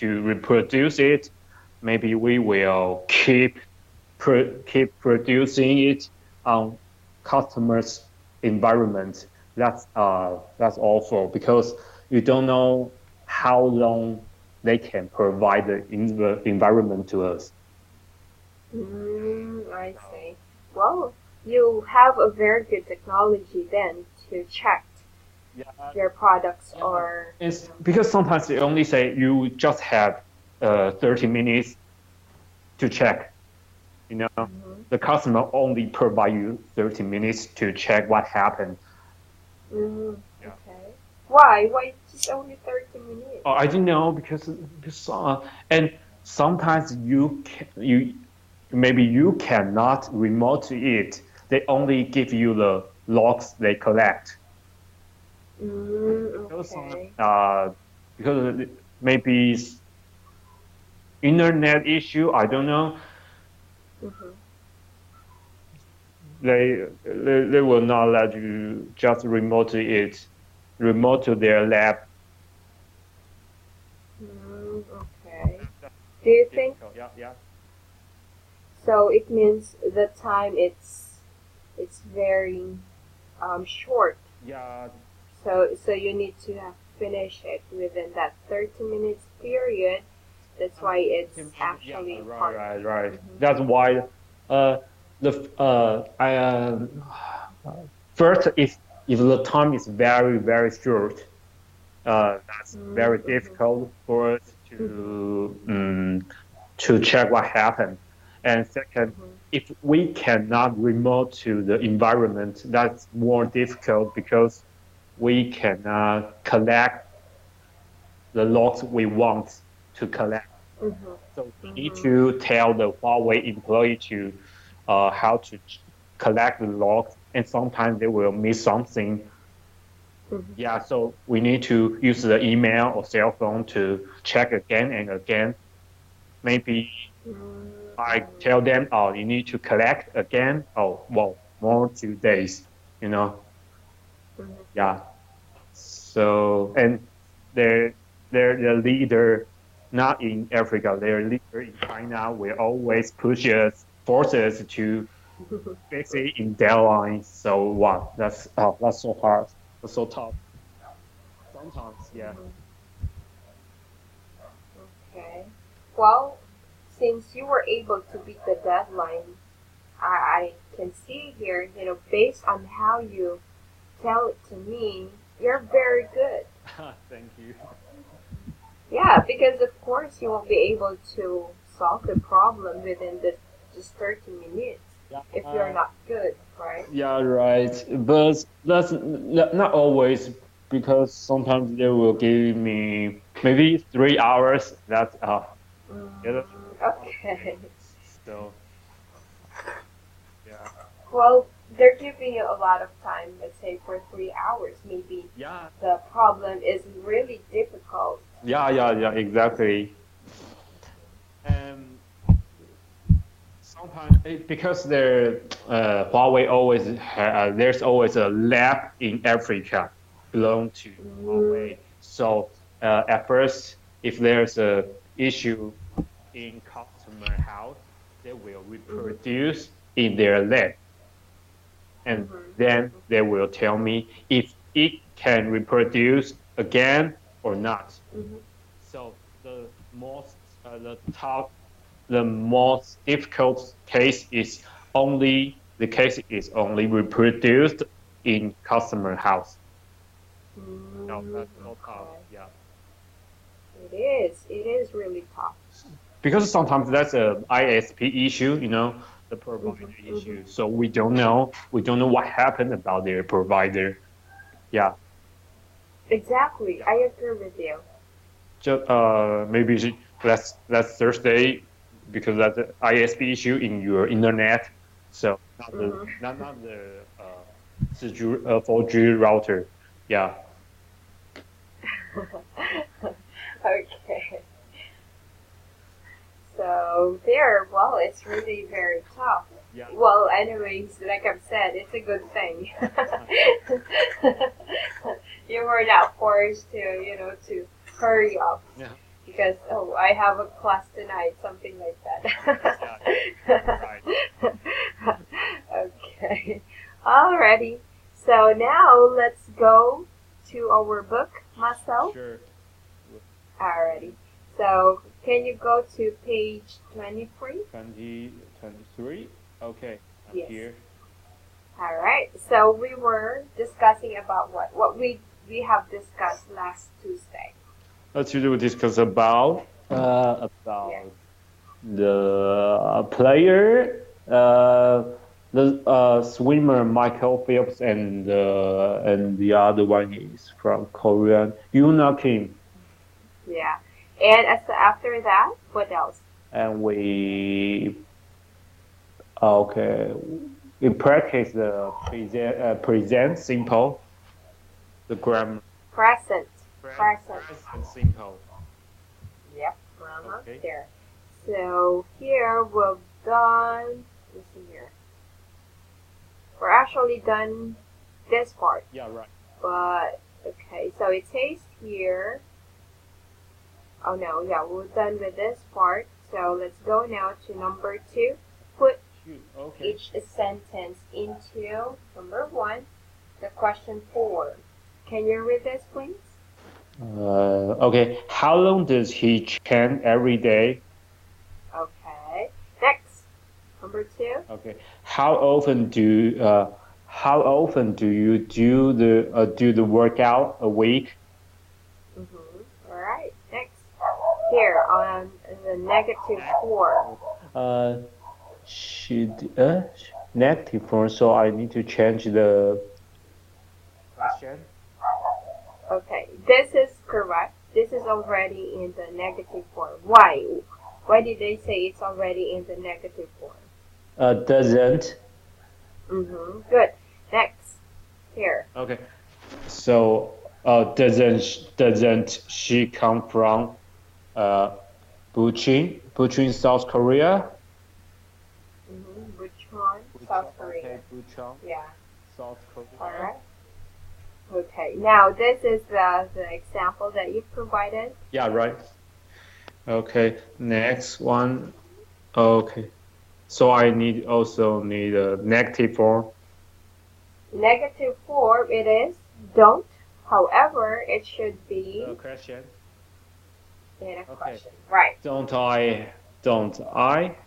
to reproduce it, maybe we will keep producing it on customers' environment. That's awful because you don't know how long they can provide the environment to us. I see. Well, you have a very good technology then to check Yeah, their products yeah. or. It's because sometimes they only say you just have 30 minutes to check. You know, Mhm. the customer only provide you 30 minutes to check what happened. Yeah. Okay. Why? Why just only 30 minutes? Oh, I didn't know because and sometimes you maybe you cannot remote it. They only give you the logs they collect because Okay. because maybe internet issue. I don't know. Mm-hmm. They will not let you just remote to their lab. Okay. That's Do you think difficult. Yeah, yeah. so? It means the time it's very short. Yeah, So you need to have finished it within that 30 minutes period. That's why it's yeah, actually right, hard. right, right. Mm-hmm. That's why the I first if the time is very short, that's very Mm-hmm. difficult for us Mm-hmm. to check what happened. And second, Mm-hmm. if we cannot remote to the environment, that's more difficult because we cannot collect the logs we want to collect. Mm-hmm. So we need Mm-hmm. to tell the Huawei employee to how to collect the logs, and sometimes they will miss something. Mm-hmm. Yeah, so we need to use the email or cell phone to check again and again. Maybe I Mm-hmm. tell them, oh, you need to collect again. Oh, well, more 2 days, you know. Mm-hmm. Yeah. So and their their leader, not in Africa, their leader in China will always push us, force us to fix it in deadline. So wow, that's so hard, that's so tough. Sometimes, yeah. Mm-hmm. Okay. Well, since you were able to beat the deadline, I can see here, based on how you tell it to me, you're very good. Thank you. Yeah, because of course you won't be able to solve the problem within the just 30 minutes Yeah. if you're not good, right? Yeah, right. But that's not always because sometimes they will give me maybe 3 hours. That's yeah, that's a lot of Okay. things. So yeah, Well, they're giving you a lot of time, let's say for 3 hours. Maybe yeah, the problem is really difficult. yeah, exactly. And sometimes because Huawei there's always a lab in Africa belong to Mm, Huawei. So at first, if there's a issue in customer house, they will mhm, reproduce in their lab, and mhm, then they okay, will tell me if it can reproduce again or not. mhm, So the top the most difficult case is only reproduced in customer house. No, that's so tough. okay. Yeah, It is. It is really tough. because sometimes that's a ISP issue, the provider Mhm, mhm. issue. So we don't know what happened about their provider. Yeah, Exactly. yeah. I agree with you. Just maybe that's Thursday because that's the ISP issue in your internet. So not the Mhm. not the 4G router. Yeah, Okay. So there, well, it's really very tough. yeah. Well, anyways, like I've said, it's a good thing. You were not forced to hurry up Yeah. because I have a class tonight, something like that. Right. Okay. Alrighty. So now let's go to our book, Marcel. Sure. Alrighty. So can you go to page 23? 2023. Okay. I'm Yes. here. Alright. So we were discussing about what we have discussed last Tuesday. Let's discuss about Yeah. the player, the swimmer Michael Phelps, and the other one is from Korean Yuna Kim, Yeah. And after that, what else? and we practice the present simple, the grammar Present. present simple. Yep. Okay. There. So here we've done. Let's see here. We're actually done this part. Yeah, right. But okay, so it says here. Oh no, yeah, we're done with this part. So let's go now to number 2. Put Okay. each sentence into number 1, the question 4. Can you read this, please? Okay. How long does he chant every day? Okay. Next, number 2. Okay. How often do you do the workout a week? All right. Next, here on the negative 4. Negative form. So I need to change the question. Okay, this is correct. This is already in the negative form. Why? Why did they say it's already in the negative form? Doesn't. Good. Next, here. Okay. So doesn't she come from Bucheon, South Korea? Bucheon, South Korea. Okay, Bucheon, Yeah. South Korea. All right. Okay. Now this is the example that you provided. Yeah, right. Okay. Next one. Okay. So I also need a negative form. Negative form it is don't. However, it should be Question. in a question. Right. Don't I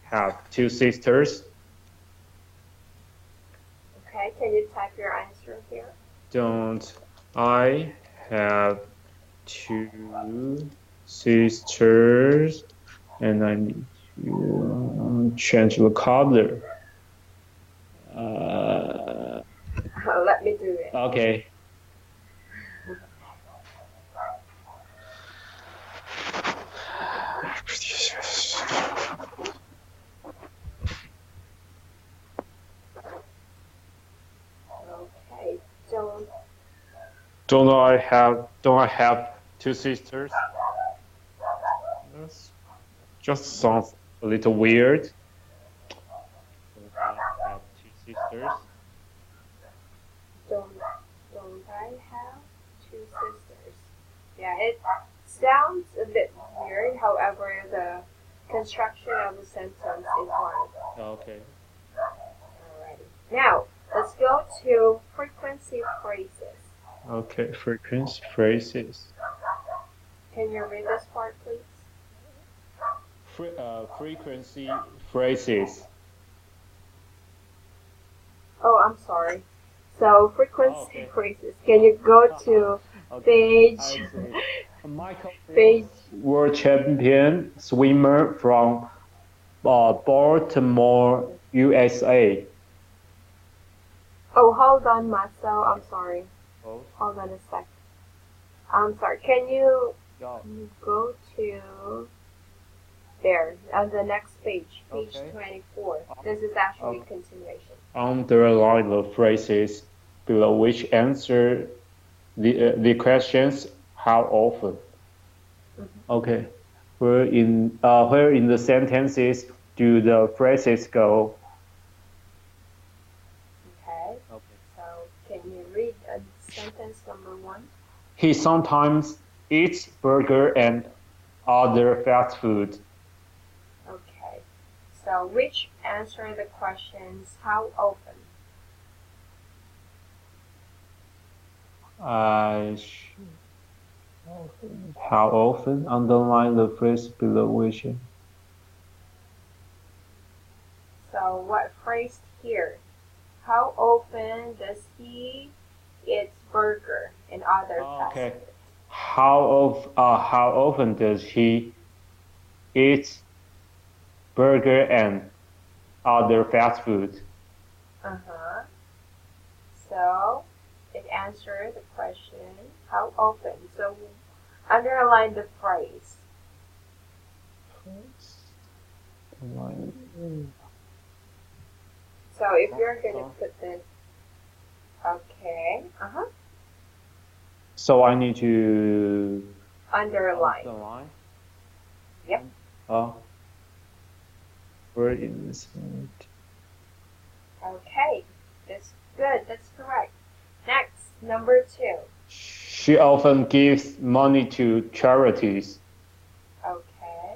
have 2 sisters? Okay, can you type your answer here? Don't I have 2 sisters? And I need to change the color. Let me do it. Okay. Okay, Don't I have 2 sisters? This just sounds a little weird. Don't I have 2 sisters? don't I have 2 sisters? Yeah, it sounds a bit weird. However, the construction of the sentence is one. Okay. Alrighty. Now, let's go to frequency phrases. Okay, frequency phrases. Can you read this part, please? Frequency phrases. Oh, I'm sorry. So, frequency phrases. Can you go to page? Michael Page. World champion swimmer from Baltimore, USA. Oh, hold on, Marcel. I'm sorry. Oh. Hold on a sec. I'm sorry. Can you Yeah. go to there on the next page, page 24? This is actually continuation. Underline the phrases below which answer the questions how often. Okay. Where in the sentences do the phrases go? Okay. So can you read sentence number 1? He sometimes eats burger and other fast food. Okay. So which answer the questions how often? I how often? Underline the phrase below which. So what phrase here? How often does he eat burger and other fast Okay. food? How often does he eat burger and other fast food? Uh-huh. So it answered the question how often. So underline the phrase. So if you're gonna put this, okay, So I need to underline. underline. Yep. Oh, where is it? Okay, that's good. That's correct. Next, number 2. She often gives money to charities. Okay.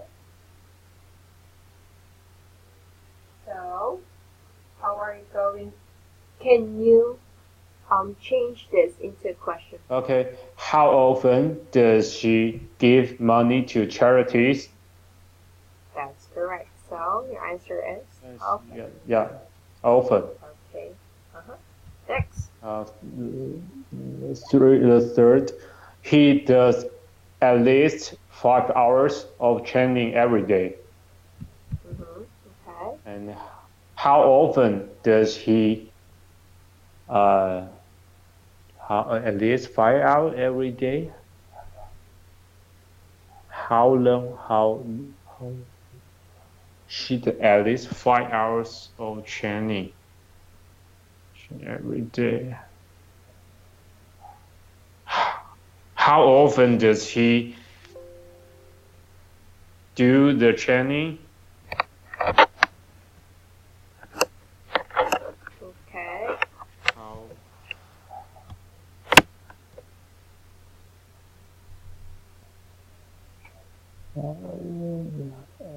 So how are you going? Can you change this into a question? Okay. How often does she give money to charities? That's correct. So your answer is Yes, often. yeah, often. Okay. Next. The third, he does at least 5 hours of training every day. Okay. And how often does he uh at least 5 hours every day? How long? How she did at least 5 hours of training every day. How often does he do the training? Okay. How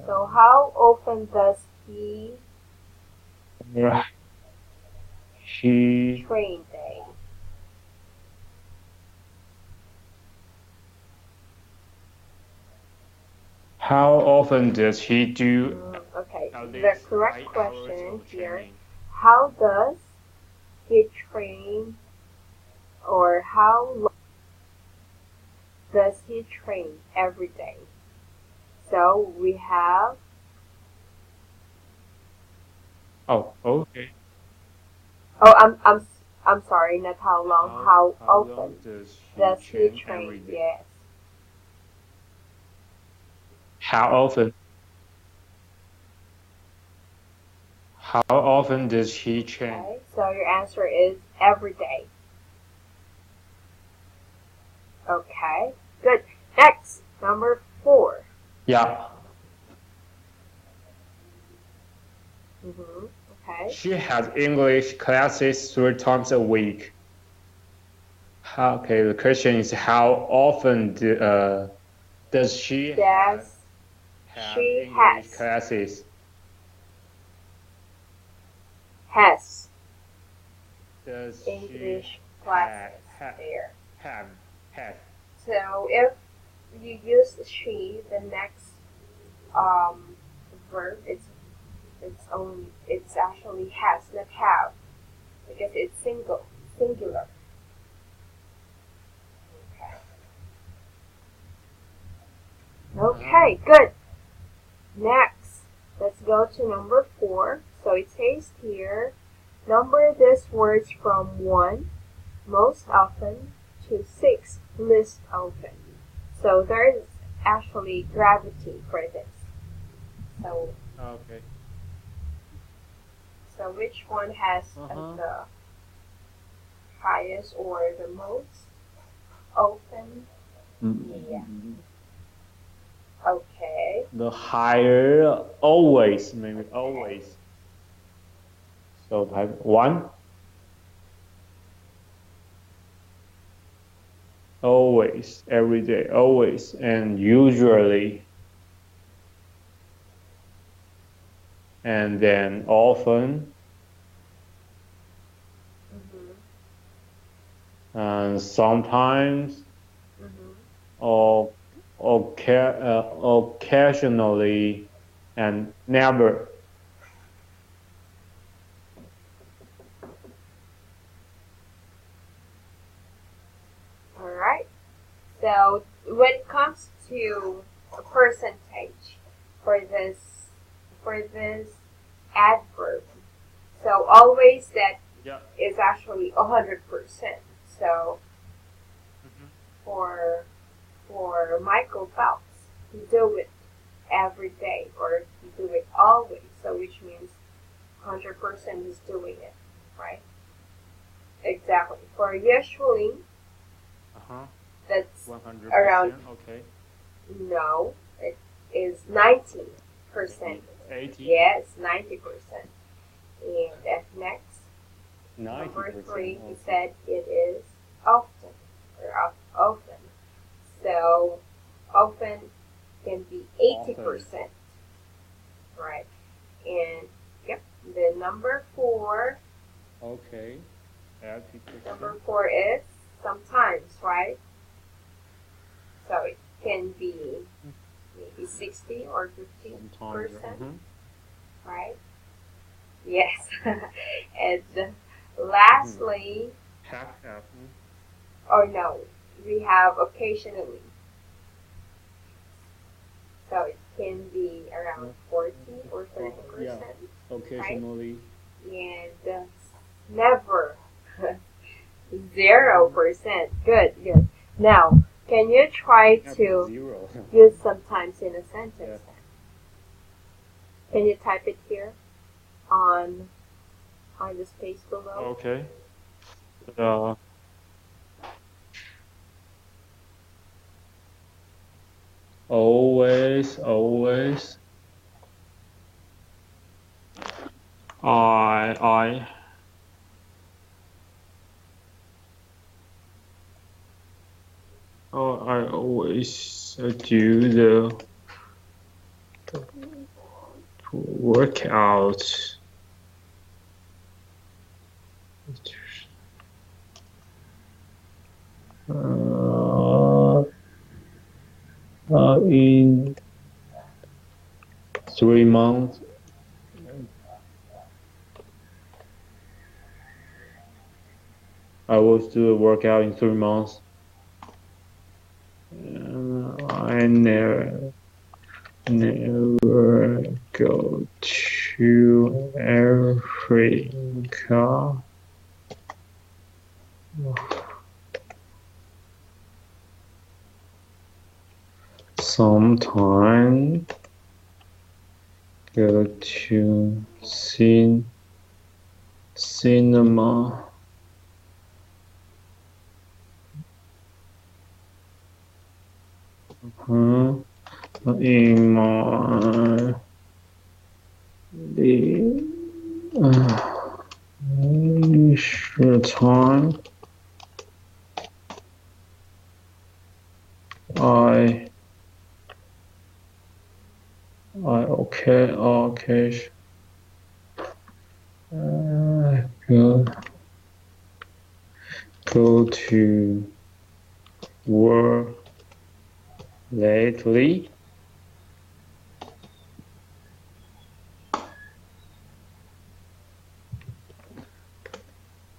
So how often does he he train day? how often does he do Okay. at The least correct 5 hours question of here: training? how does he train, or how long does he train every day? So we have. Oh, okay. Oh, I'm sorry. Not how long. How How long often does he does he train every train? day? Yes. How often? How often does he train? Okay. So your answer is every day. Okay. Good. Next, number 4. Yeah. Okay. She has English classes 3 times a week. Okay, the question is how often does she Yes, have she English classes? has Does she English have classes there. have have? So if you use she, the next um verb it's actually has, not have, because it's singular. Okay, good. Next, let's go to number 4. So it says here, number these words from 1 most often to 6 least often. So there is actually gravity for this. So Okay. so which one has the highest or the most often? Yeah. Okay. The higher always, maybe Okay. always. So type 1. always, every day, always, and usually, and then often, Mhm. and sometimes, Mhm. or occasionally, and never. All right. So when it comes to a percentage for this adverb, so always that Yeah. is actually 100%. So Mhm. for Michael Phelps, he do it every day or he do it always. So which means 100% he's doing it, right? Exactly. For usually, Uh-huh. that's around 100%. Okay. no, it is 90%. 80. Yes, 90%. And at next, number 90%. three, he Okay. said it is often often. So often can be Often. 80%, right? And yep, the Okay. 80%. number four is sometimes, right? So it can be maybe 60 or 50 Sometimes. percent, Mm-hmm. right? Yes. And Mm-hmm. lastly, Half. or no, we have occasionally. So it can be around 40 or 30 Yeah. percent, right? Occasionally. And never 0%. Good, good. Now, can you try Never to zero. use sometimes in a Yeah. sentence? Can you type it here on the space below? Okay. Uh, always. I I always do the workout. Uh, in 3 months, I will do a workout in 3 months. I never go to Africa. Sometime go to cinema. Huh? In my the leisure time, I okay go to work lately.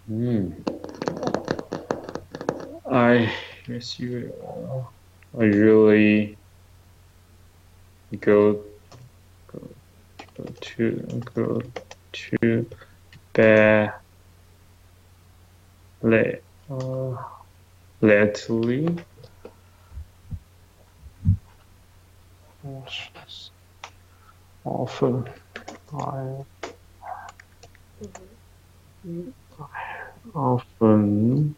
Hmm. I guess you. I really go go go to bed late lately. Often I Mm-hmm. often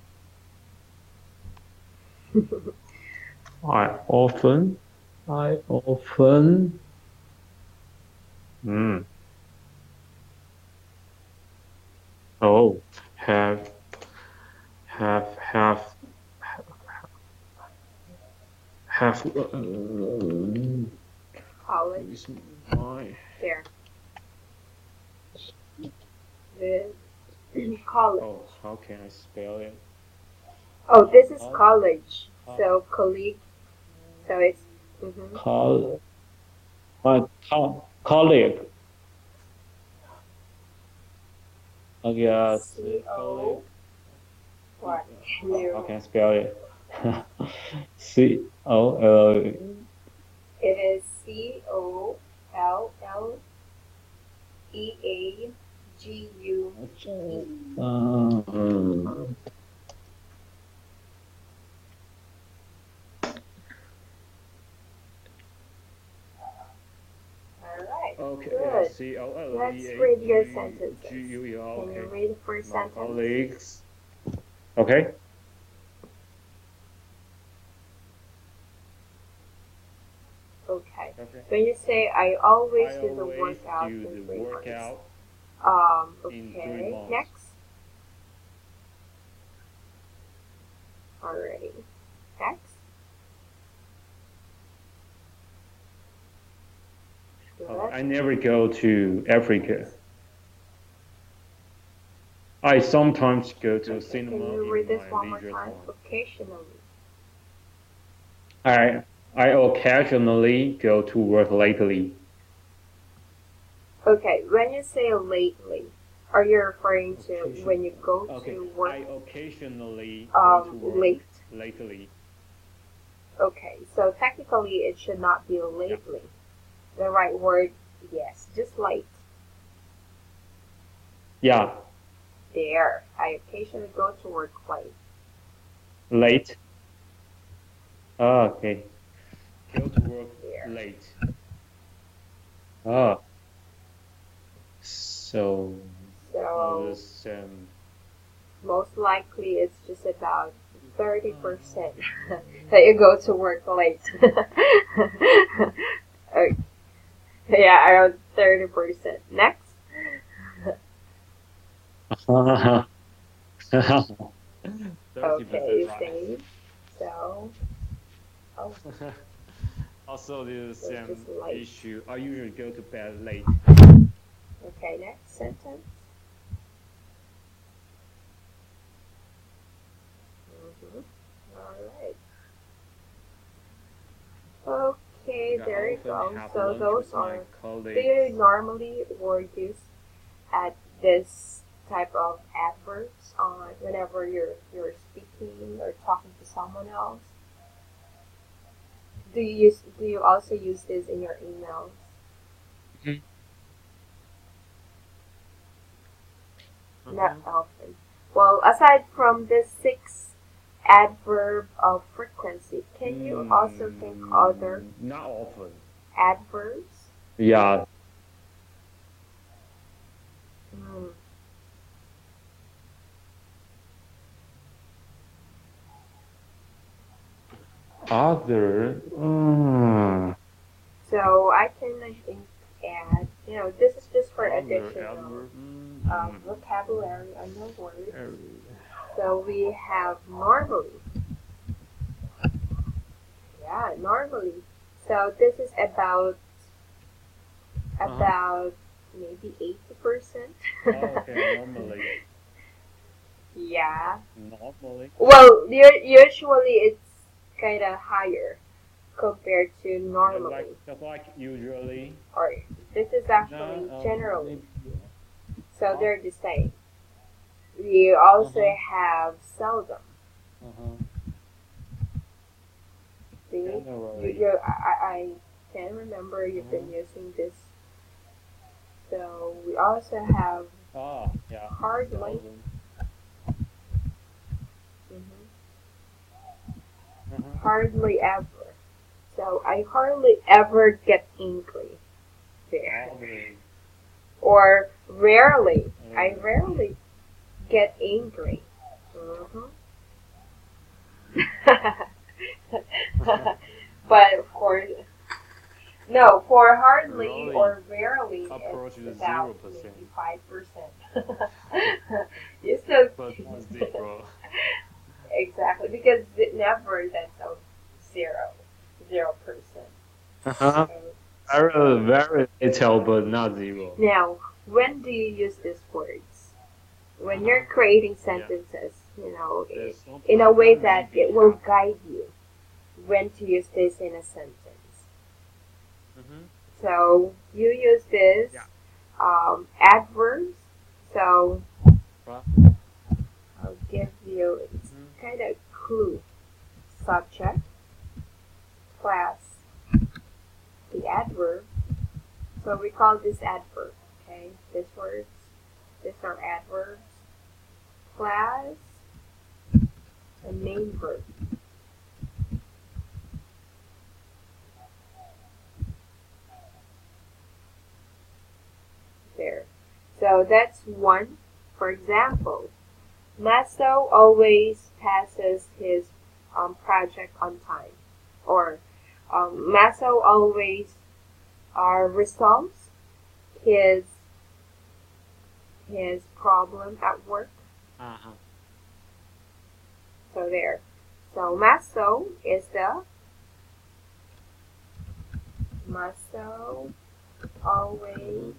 I often I often mm, oh have have have College. is my There. The college. oh, how can I spell it? Oh, this is Col college. col So colleague. So it's mm-hmm. col my colleague. Yes, C colleague. O. What can How you? can I spell it? COL. It is COLLEAGUE. Um, All right. okay, yeah, Good. Let's read your sentences. Can you okay. read the first My sentence? colleagues. Okay. Okay. Okay. When you say I always I do the always workout do in the 3 months. workout in 3 Okay. months. Next. Already. Next. I never go to Africa. I sometimes go to Okay. Can cinema you read in this my one more leisure time? time. Occasionally. I occasionally go to work lately. Okay. When you say lately, are you referring to when you go Okay. to work I occasionally go to work late? lately. Okay. So technically, it should not be lately. The right word, yes, just late. Yeah, There. I occasionally go to work late. late. Okay. Go to work There. late. Ah, so So this most likely it's just about 30% that you go to work late. Okay. Yeah, around 30%. Next. Okay, 30% right. same. So, oh, Also, the so it's same just late. issue. I usually go to bed late. Okay, next sentence. All right. Okay, I there you often go. have So lunch those with my are, do you colleagues. normally or use at this type of adverbs on whenever you're speaking or talking to someone else? Do you also use this in your emails? Mhm. Not Uh-huh. often. Well, aside from this 6 adverb of frequency, can you also think other Not often. adverbs? Yeah, Hmm. other. So I can, I think, add, this is just for Other additional adverb. vocabulary on your words. So we have normally. Yeah, normally. So this is about maybe 80%. Okay, normally. Yeah. Normally. Well, usually it's kind of higher compared to normally. Just like usually. Or this is actually No, generally. maybe. So they're the same. We also have seldom. See, Generally. I can remember you've been using this. So we also have Yeah. hardly. Seldom. Hardly ever. So I hardly ever get angry there. Or rarely. I rarely get angry. But of course, no, for hardly or rarely, it's about maybe 5%. You still But not zero. exactly because it never that's a 0. 0%. Uh-huh. So Very little, but not zero. now, when do you use these words? When you're Uh-huh. creating Yeah. sentences, There's some in a way pattern that maybe. it will guide you when to use this in a sentence. Mm-hmm. So you use this Yeah. adverbs. So Right. I'll give you it's Mm-hmm. kind of clue. Subject, class, the adverb. So we call this adverb. Okay, these words. These are adverbs. Class, a main verb. There. So that's one. For example, Maso always passes his project on time, or Maso always resolves his his problem at work. Uh-huh. So there. So Maso is the Maso always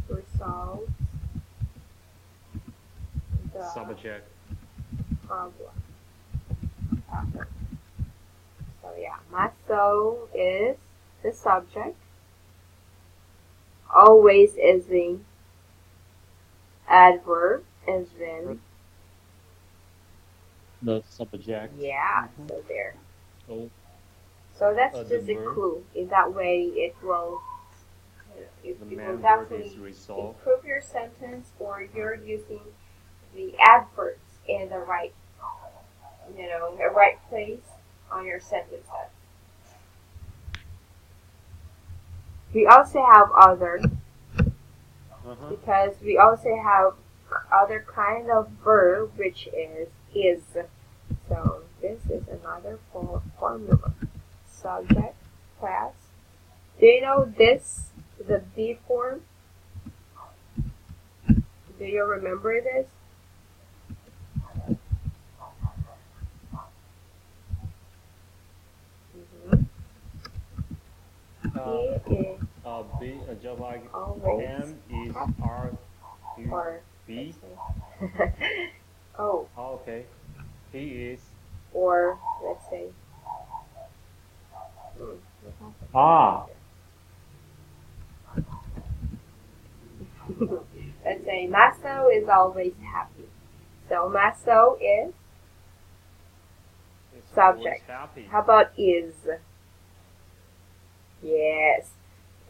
resolves the Subject. problem at work. So yeah, Maso is the subject. Always is the adverb, and then The subject. yeah. Mm-hmm. So there. So So that's the just a verb, clue. In that way, it will the it will main verb is definitely resolve. improve your sentence, or you're using the adverbs in the right, the right place on your sentences. We also have other, Uh-huh. because we also have other kind of verb, which is. So this is another formula. Subject, class. Do you know this? The B form. Do you remember this? Mm-hmm. Uh, He is B, just like always M is happy. R to Or B. let's say, oh, Oh, okay. He is. or let's say, what Ah. happened? Let's say Maso is always happy. So Maso is Is always subject. happy. How about is? Yes.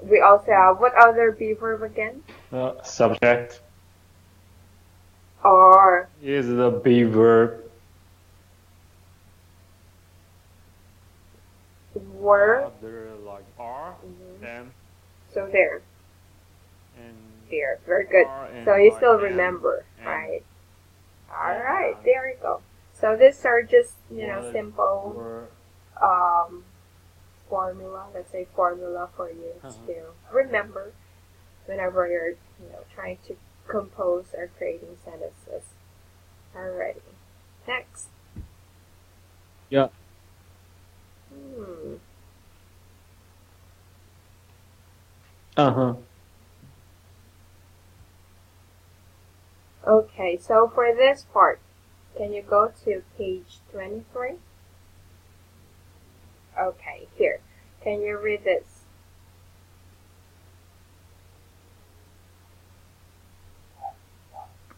We also have what other B verb again? Subject Or is the B verb. were. There like R Mhm. and So there. and There. Very good. R and So you I still and remember, and right? All right. yeah. There you go. So these are just What simple were um, formula. Let's say formula for you uh-huh. to remember whenever you're trying to compose or creating sentences. Alrighty. Next. Yeah. Hmm. Uh-huh. Okay, so for this part, can you go to page 23? Okay, here. Can you read this?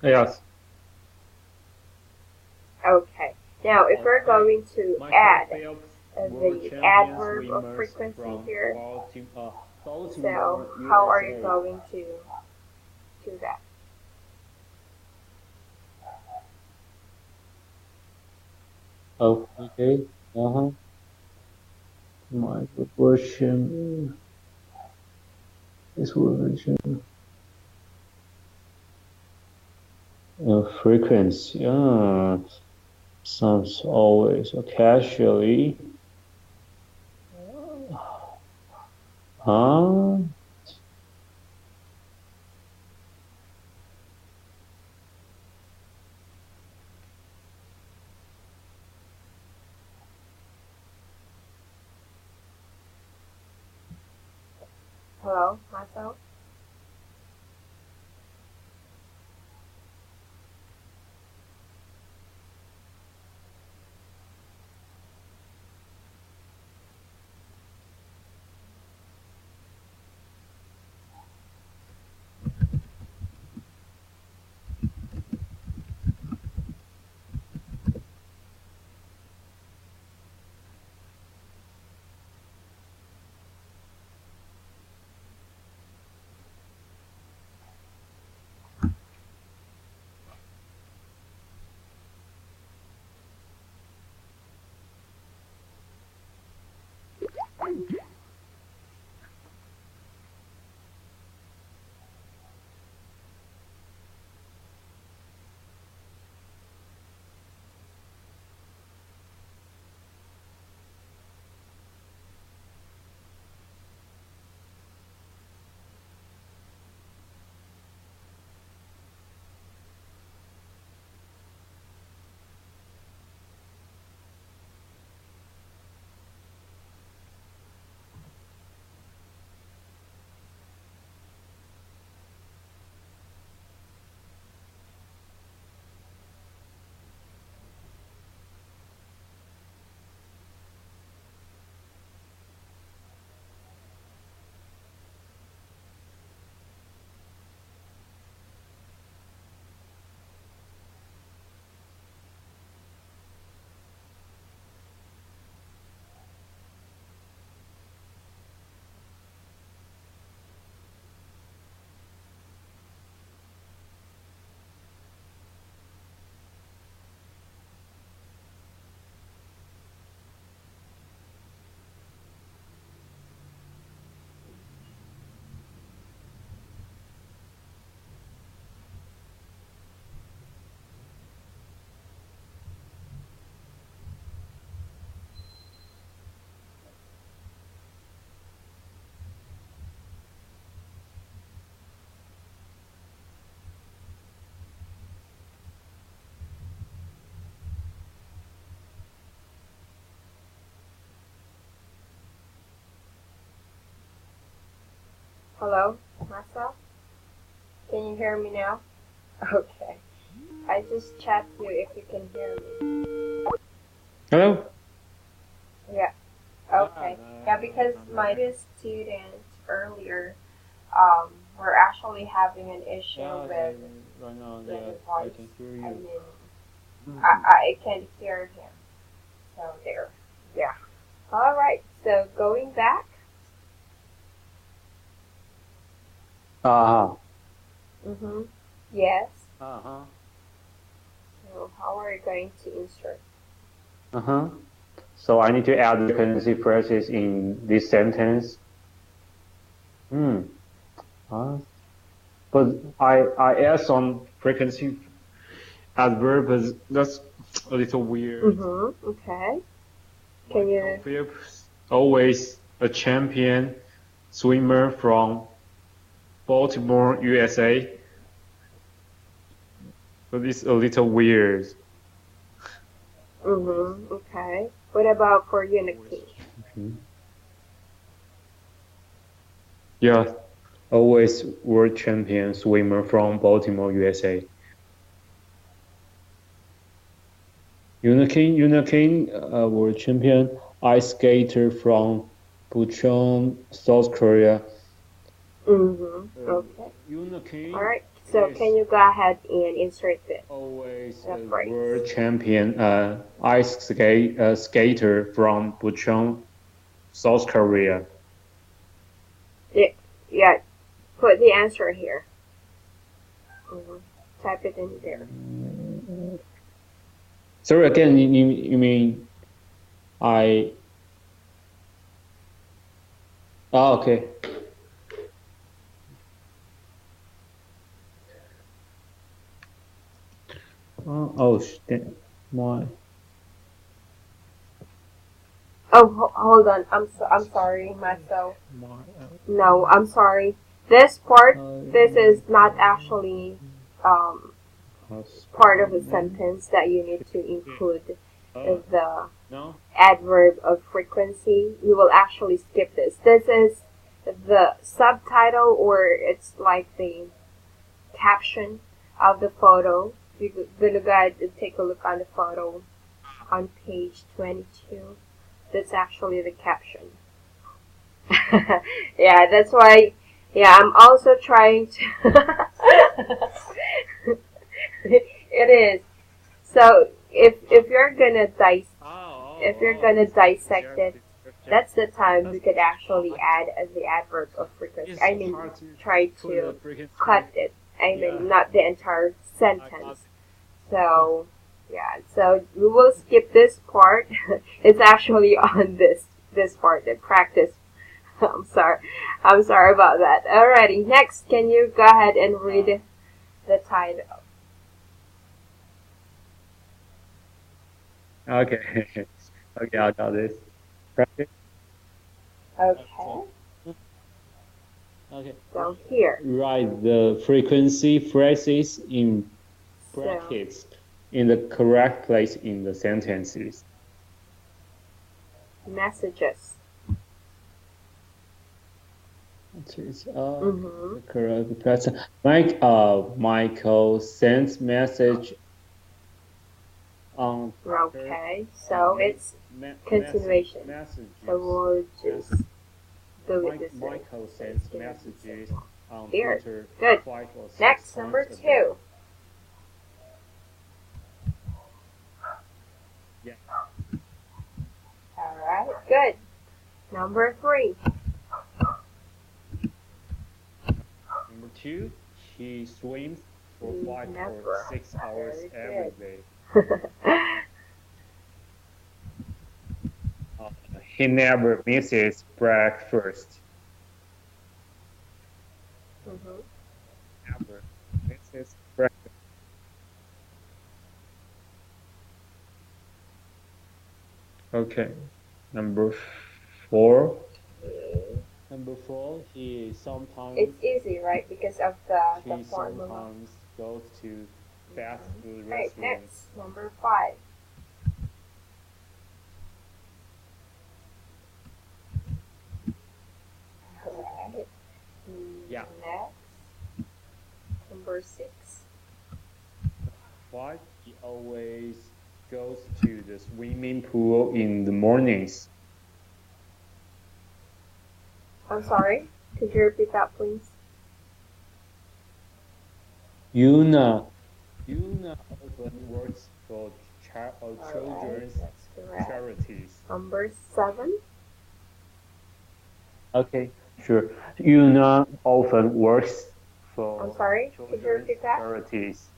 Yes. Okay. Now, if we're Okay. going to Michael add Phelps, world the champion adverb of swimmers frequency from here, Baltimore, so how are you USA. going to do that? Oh, okay. Uh-huh. My proportion is version frequency. Sounds always casually. Huh? Hello, Maso? Hello, Maso? Can you hear me now? Okay. I just chat you if you can hear me. Hello? Yeah. Okay. Yeah, because my student earlier, we're actually having an issue with right now, the I voice. can hear I you. mean, I can hear him. So there. Yeah. All right. So going back. Uh-huh. Mm-hmm. Yes. Uh-huh. So how are you going to insert? Uh-huh. So I need to add frequency phrases in this sentence. Hmm. Uh, but I add some frequency adverbs. That's a little weird. Mm-hmm. Okay. Can Michael you? Phillips, always a champion swimmer from Baltimore, USA. But it's a little weird. Mm-hmm. Okay. What about for Always Unity? champion. Yeah, always world champion swimmer from Baltimore, USA. Uniking, world champion ice skater from Bucheon, South Korea. Mm-hmm. Okay. All Uniking right. So can is you go ahead and insert always the a phrase? world champion skater from Bucheon, South Korea. Yeah. Yeah. Put the answer here. Mm-hmm. Type it in there. Sorry again, you mean I? Oh, okay. Oh, my. Oh, hold on. I'm sorry myself. No, I'm sorry. This part, this is not actually um, part of the Husband. sentence that you need to include Uh, the no. adverb of frequency. You will actually skip this. This is the subtitle, or it's like the caption of the photo. You're gonna go ahead and take a look on the photo on page 22. That's actually the caption. Yeah, that's why. Yeah, I'm also trying to. It is. So if you're gonna if you're gonna dissect it, that's the time we could actually add the adverb of frequency. I mean, try to cut it. I mean, not the entire sentence. So, yeah. So we will skip this part. It's actually on this part, the practice. I'm sorry. I'm sorry about that. Alrighty. Next, can you go ahead and read the title? Okay. Okay, I got this. Practice. Okay. Okay. So here. Write the frequency phrases in So brackets in the correct place in the sentences. messages. The correct person. Michael sends message on Okay, so it's continuation. messages. So we'll just delete this. Michael sends messages on Here. Twitter. Good. 5 or 6 Next, times number a day. 2. Yeah. Alright, good. Number 3. Number 2, he swims for 5 Never. or 6 hours Very every good. day. He never misses breakfast. Never misses breakfast. Okay. Number 4. Number 4, he sometimes. It's easy, right? Because of the formula. Sometimes goes to fast food Right, restaurants. next, number 5. Alright. Yeah. Next, number 6. 5, he always goes to the swimming pool in the mornings. I'm sorry, could you repeat that, please? Yuna often works for children's charities. Number 7. Okay, sure. Yuna often works for I'm sorry, could you repeat that? charities.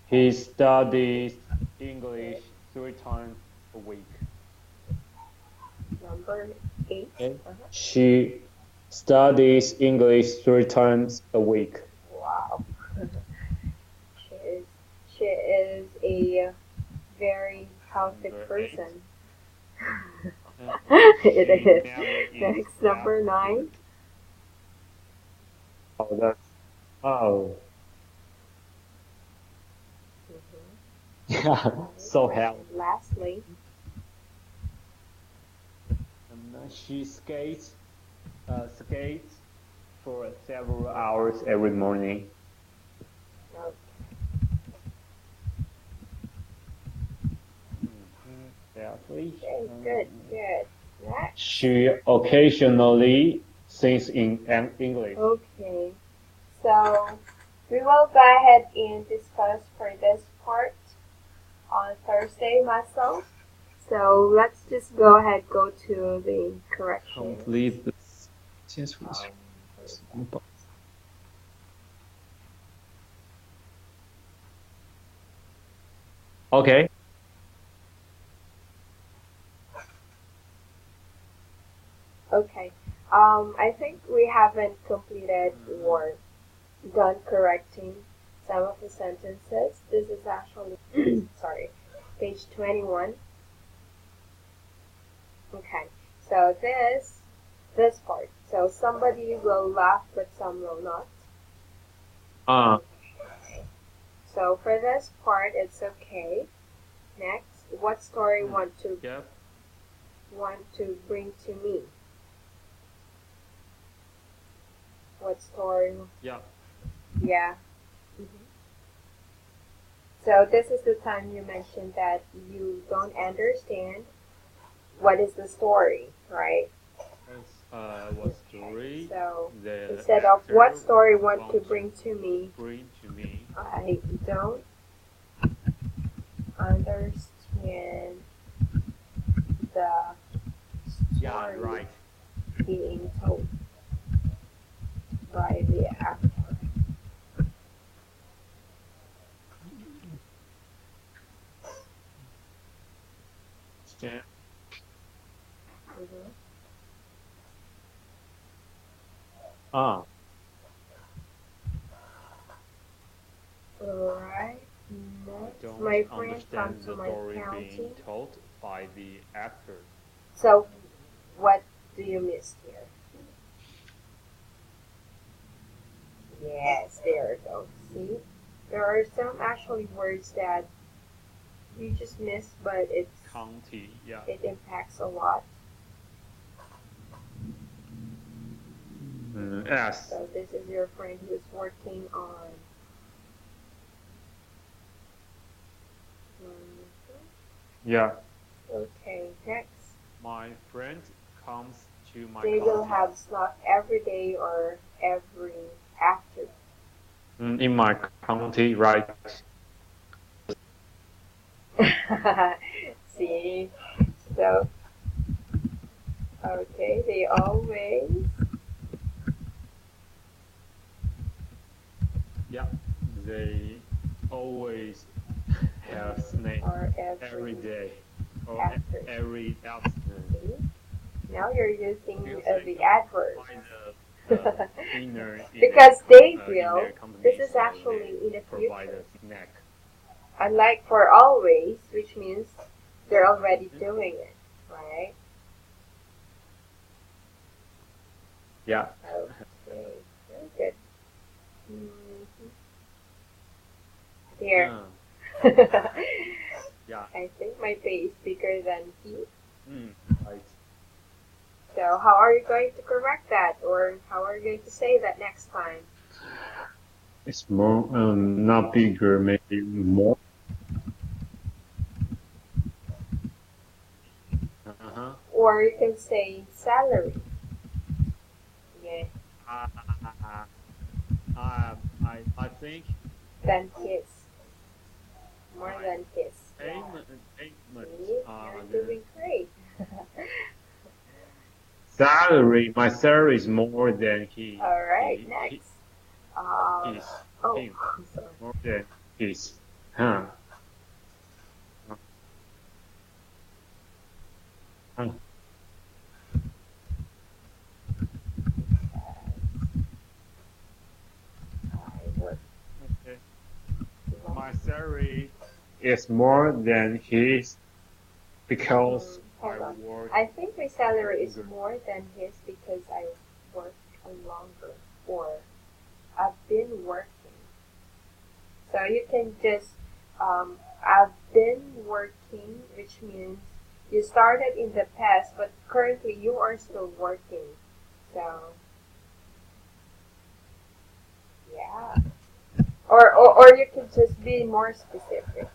He studies English 3 times a week. Number 8. Okay. She studies English 3 times a week. Wow. She is a very healthy person. It is. Next, number 9. Oh, that's. Oh. Yeah, so healthy. Lastly, she skates for several hours every morning. okay, good. Next. She occasionally sings in English. Okay, so we will go ahead and discuss for this part on Thursday myself. So let's just go ahead, go to the correction. Complete the Okay. Okay. I think we haven't completed or done correcting some of the sentences. This is actually, sorry, page 21. Okay, so this part. So somebody will laugh, but some will not. Okay. So for this part, it's okay. Next, what story want to? Yep. want to bring to me? What story? Yeah. Yeah. Mhm. So this is the time you mentioned that you don't understand what is the story, right? What story So the instead of what actor story want to want to bring to me, bring to me? I don't understand the Yeah, story right. being told by the actor. Yeah. Mhm. Ah, Alright, I next, don't my friend come understand to the my story county. being told by the actor. So, what do you miss here? Yes, there you go. See, there are some actually words that you just miss, but County, yeah. it impacts a lot. Yes. So this is your friend who's working on. Yeah. Okay, next. My friend comes to my They will county. have snack every day or every after. In my county, right? See, so okay, they always Yeah. They always have snake or every every day or after. every afternoon. See, now you're using Because they the don't adverbs. provide the dinner Because they in will, their company, this is so they actually in the provide future. a snack. Unlike for always, which means they're already Mhm. doing it, right? Yeah. Okay, very good. Mhm. Here. Uh, yeah. I think my pay is bigger than he. Mm, right. So how are you going to correct that? Or how are you going to say that next time? It's more, not bigger, maybe more. Uh-huh. Or you can say salary. Yeah, Uh, I think than his. More my than his. Yeah. payment, See, you're the doing great. salary, my salary is more than Alright, next. his, Oh, him, I'm sorry. more than his. Huh. Uh, I work okay. long. My salary is more than his because Hold I on. work I think my salary is longer. more than his because I work longer. Or I've been working. So you can just, I've been working, which means you started in the past, but currently you are still working. So, yeah. Or you can just be more specific.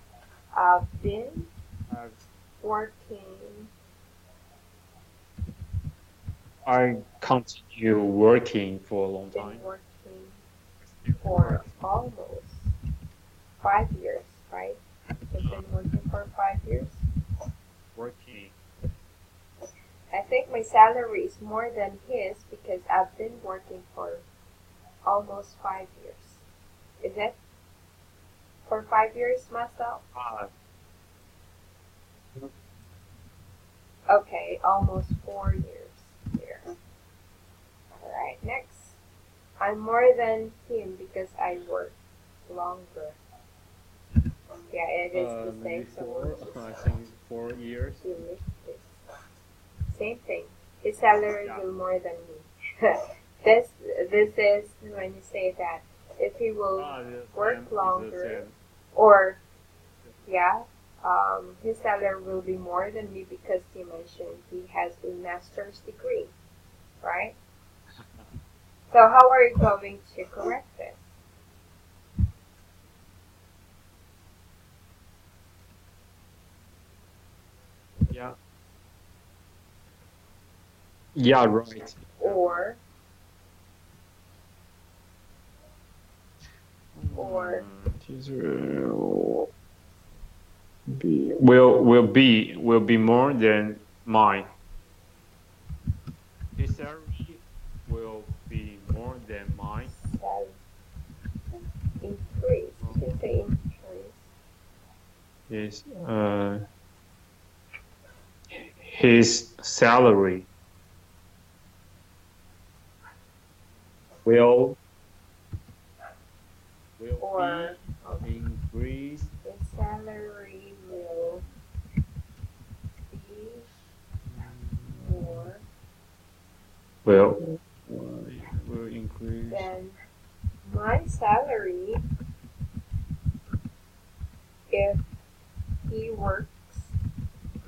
I've been I've, working I continue working for a long been time. working Still for work, almost 5 years, right? You've uh, been working for 5 years. working. I think my salary is more than his because I've been working for almost 5 years. Is it for 5 years, Marcel? Uh, Okay, almost 4 years here. Alright, next. I'm more than him because I work longer. Yeah, it is the maybe same, so we'll four, just I think 4 years. delete this. Same thing. His salary Yeah. will more than me. this this is when you say that if he will The work same is the longer same. or yeah, his salary will be more than me because he mentioned he has a master's degree, right? So how are you going to correct this? Yeah. Yeah, right. Or, or, Teacher will be more than mine. His salary will be more than mine. salary increase. You can say increase. His his salary will Or, be increased. his salary will be more Will will increase. than my salary if he works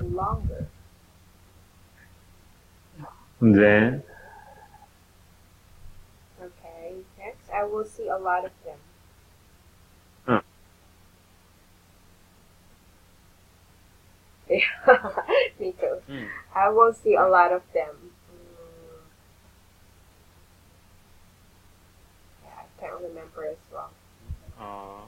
longer. Then Okay, next I will see a lot of them. uh, Me too. mm, I will see a yeah. lot of them. Yeah, I can't remember as well. Uh,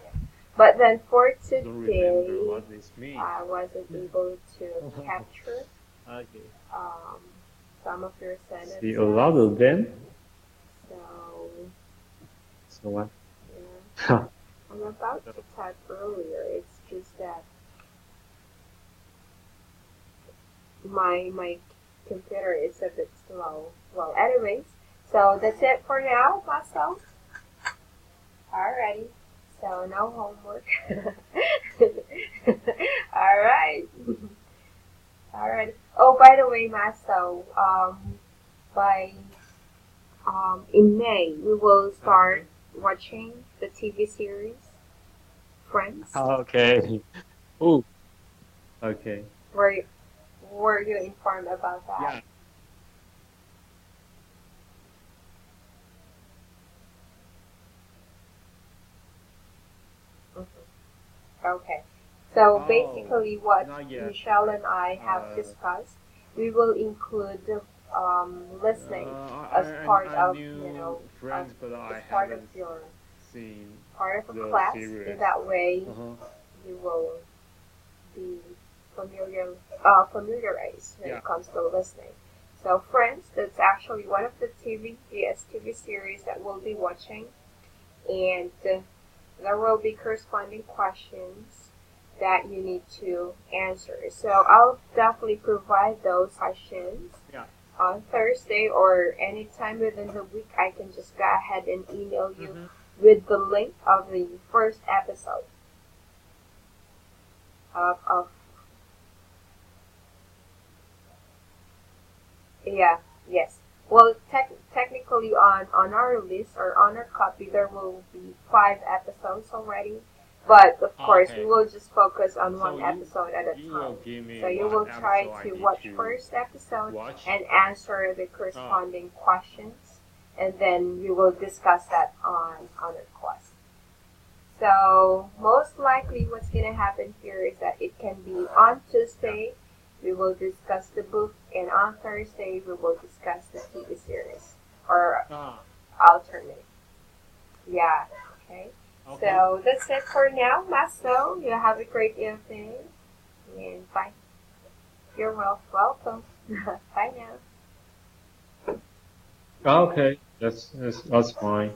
But then for don't remember today, what this means. I wasn't able to capture Okay. um, some of your See a lot sentences. of them. So, So what? yeah, I'm about to type earlier. It's just that my computer is a bit slow. Well, anyways, so that's it for now, Maso. Alrighty. So no homework. Alright. Alright. Oh, by the way, Maso, by in May we will start Okay. watching the TV series Friends. Okay. Oh, okay. Were were you informed about that? Yeah. Mhm. Okay. So Oh, basically, what not yet. Michelle and I have Uh, discussed, we will include listening as part I of knew as, Friends, but as I part of haven't your seen part of a the class. In series. that way, Uh-huh. you will be familiar familiarized when Yeah. it comes to listening. So Friends, that's actually one of the TV series that we'll be watching, and there will be corresponding questions that you need to answer. So I'll definitely provide those questions Yeah. on Thursday or anytime within the week. I can just go ahead and email you Mm-hmm. with the link of the first episode of yeah, yes. Well, technically on our list or on our copy, there will be 5 episodes already. But of Oh, course, we okay. will just focus on So one episode at a you time. will give me So you what will try episode I to need watch to first episode watch? and answer the Oh. corresponding questions, and then we will discuss that on a class. So most likely what's going to happen here is that it can be on Yeah. Tuesday, we will discuss the book, and on Thursday, we will discuss the TV series or Ah. alternate. Yeah, okay. Okay. So that's it for now, Maso. You have a great evening, and bye. You're welcome. Bye now. Okay. That's fine.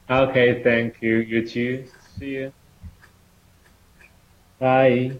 Okay. Thank you. You too. See you. Bye.